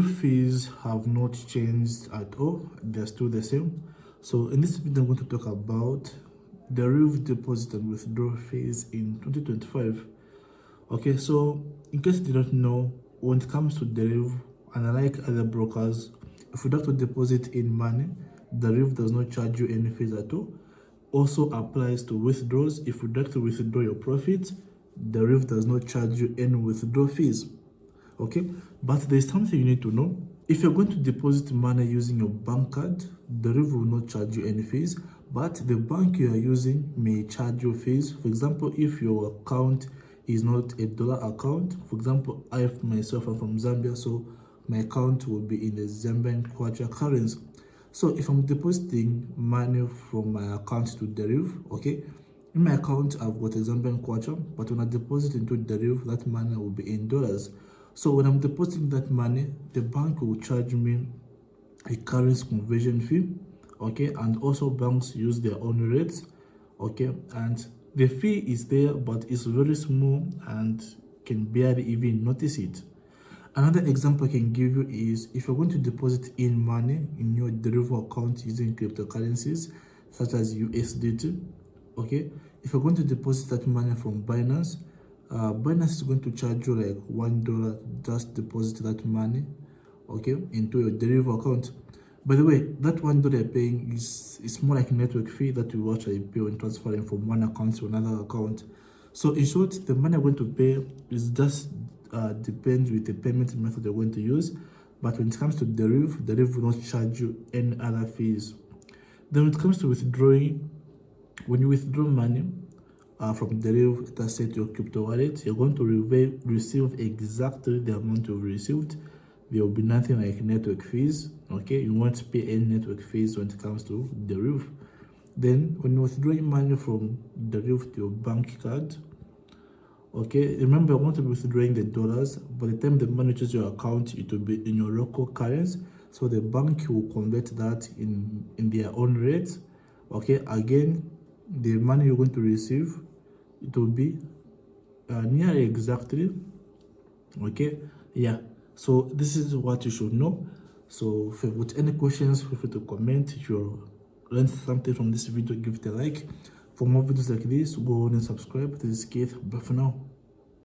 Deriv fees have not changed at all, they're still the same. So in this video I'm going to talk about Deriv deposit and withdrawal fees in 2025. Okay, so in case you did not know, when it comes to Deriv, and unlike other brokers, if you would like to deposit in money, Deriv does not charge you any fees at all. Also applies to withdrawals. If you would like to withdraw your profits, Deriv does not charge you any withdrawal fees. Okay, but there's something you need to know. If you're going to deposit money using your bank card, Deriv will not charge you any fees, but the bank you are using may charge you fees. For example, if your account is not a dollar account, for example, I myself am from Zambia, so my account will be in the Zambian kwacha currency. So if I'm depositing money from my account to Deriv, okay, in my account I've got a Zambian kwacha, but when I deposit into Deriv, that money will be in dollars. So when I'm depositing that money, the bank will charge me a currency conversion fee, okay, and also banks use their own rates, okay, and the fee is there, but it's very small and can barely even notice it. Another example I can give you is if you're going to deposit in money in your Deriv account using cryptocurrencies such as USDT, okay, if you're going to deposit that money from Binance, Binance is going to charge you like $1 just deposit that money, okay, into your Deriv account. By the way, that $1 you're paying is more like a network fee that you actually pay when transferring from one account to another account. So in short, the money you're going to pay is just depends with the payment method you're going to use. But when it comes to Deriv will not charge you any other fees. Then when it comes to withdrawing, when you withdraw money from Deriv, let us say to your crypto wallet, you're going to receive exactly the amount you've received. There will be nothing like network fees, okay? You won't pay any network fees when it comes to Deriv. Then when you're withdrawing money from Deriv to your bank card, okay, remember, I want to be withdrawing the dollars. By the time the money reaches your account, it will be in your local currency. So the bank will convert that in their own rates. Okay, again, the money you're going to receive, it will be nearly exactly. Okay, yeah. So this is what you should know. So if you've got any questions, feel free to comment. If you learned something from this video, give it a like. For more videos like this, go on and subscribe. This is Keith. Bye for now.